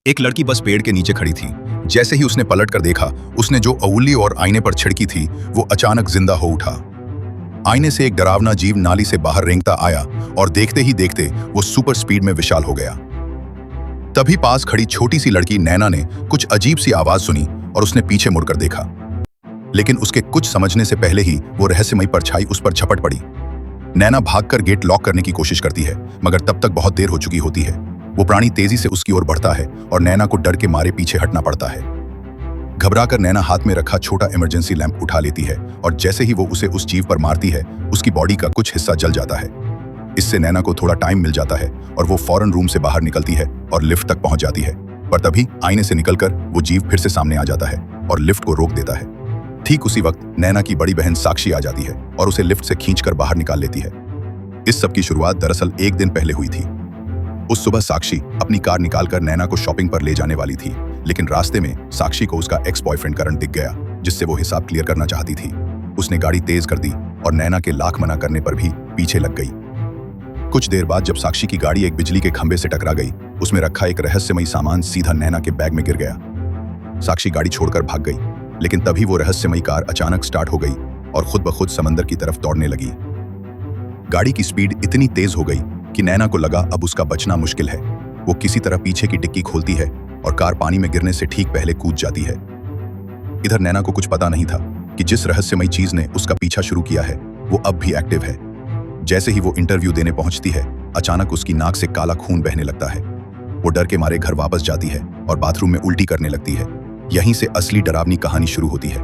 एक लड़की बस पेड़ के नीचे खड़ी थी। जैसे ही उसने पलट कर देखा, उसने जो उंगली और आईने पर छिड़की थी वो अचानक जिंदा हो उठा। आईने से एक डरावना जीव नाली से बाहर रेंगता आया और देखते ही देखते वो सुपर स्पीड में विशाल हो गया। तभी पास खड़ी छोटी सी लड़की नैना ने कुछ अजीब सी आवाज सुनी और उसने पीछे मुड़कर देखा, लेकिन उसके कुछ समझने से पहले ही वो रहस्यमयी परछाई उस पर झपट पड़ी। नैना भागकर गेट लॉक करने की कोशिश करती है, मगर तब तक बहुत देर हो चुकी होती है। वो प्राणी तेजी से उसकी ओर बढ़ता है और नैना को डर के मारे पीछे हटना पड़ता है। घबराकर नैना हाथ में रखा छोटा इमरजेंसी लैंप उठा लेती है और जैसे ही वो उसे उस जीव पर मारती है, उसकी बॉडी का कुछ हिस्सा जल जाता है। इससे नैना को थोड़ा टाइम मिल जाता है और वो फौरन रूम से बाहर निकलती है और लिफ्ट तक पहुंच जाती है। पर तभी आईने से निकलकर वो जीव फिर से सामने आ जाता है और लिफ्ट को रोक देता है। ठीक उसी वक्त नैना की बड़ी बहन साक्षी आ जाती है और उसे लिफ्ट से खींचकर बाहर निकाल लेती है। इस सब की शुरुआत दरअसल एक दिन पहले हुई थी। उस सुबह साक्षी अपनी कार निकालकर नैना को शॉपिंग पर ले जाने वाली थी, लेकिन रास्ते में साक्षी को उसका एक्स बॉयफ्रेंड करण दिख गया, जिससे वो हिसाब क्लियर करना चाहती थी। उसने गाड़ी तेज कर दी और नैना के लाख मना करने पर भी पीछे लग गई। कुछ देर बाद जब साक्षी की गाड़ी एक बिजली के खंभे से टकरा गई, उसमें रखा एक रहस्यमयी सामान सीधा नैना के बैग में गिर गया। साक्षी गाड़ी छोड़कर भाग गई, लेकिन तभी वो रहस्यमयी कार अचानक स्टार्ट हो गई और खुद ब खुद समंदर की तरफ दौड़ने लगी। गाड़ी की स्पीड इतनी तेज हो गई कि नैना को लगा अब उसका बचना मुश्किल है। वो किसी तरह पीछे की डिक्की खोलती है और कार पानी में गिरने से ठीक पहले कूद जाती है। इधर नैना को कुछ पता नहीं था कि जिस रहस्यमयी चीज ने उसका पीछा शुरू किया है वो अब भी एक्टिव है। जैसे ही वो इंटरव्यू देने पहुंचती है, अचानक उसकी नाक से काला खून बहने लगता है। वो डर के मारे घर वापस जाती है और बाथरूम में उल्टी करने लगती है। यहीं से असली डरावनी कहानी शुरू होती है।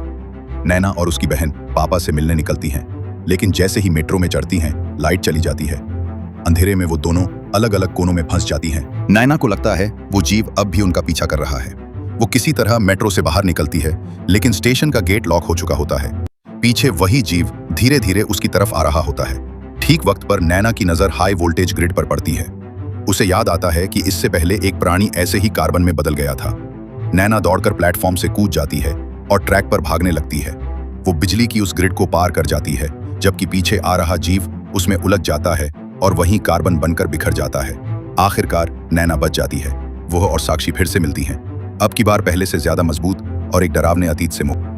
नैना और उसकी बहन पापा से मिलने निकलती हैं, लेकिन जैसे ही मेट्रो में चढ़ती हैं, लाइट चली जाती है। अंधेरे में वो दोनों अलग अलग कोनों में फंस जाती हैं। नैना को लगता है वो जीव अब भी उनका पीछा कर रहा है। वो किसी तरह मेट्रो से बाहर निकलती है, लेकिन स्टेशन का गेट लॉक हो चुका होता है। पीछे वही जीव धीरे धीरे उसकी तरफ आ रहा होता है। ठीक वक्त पर नैना की नजर हाई वोल्टेज ग्रिड पर पड़ती है। उसे याद आता है कि इससे पहले एक प्राणी ऐसे ही कार्बन में बदल गया था। नैना दौड़कर प्लेटफॉर्म से कूद जाती है और ट्रैक पर भागने लगती है। वो बिजली की उस ग्रिड को पार कर जाती है, जबकि पीछे आ रहा जीव उसमें उलझ जाता है और वहीं कार्बन बनकर बिखर जाता है। आखिरकार नैना बच जाती है। वो और साक्षी फिर से मिलती हैं, अब की बार पहले से ज्यादा मजबूत और एक डरावने अतीत से मुक्त।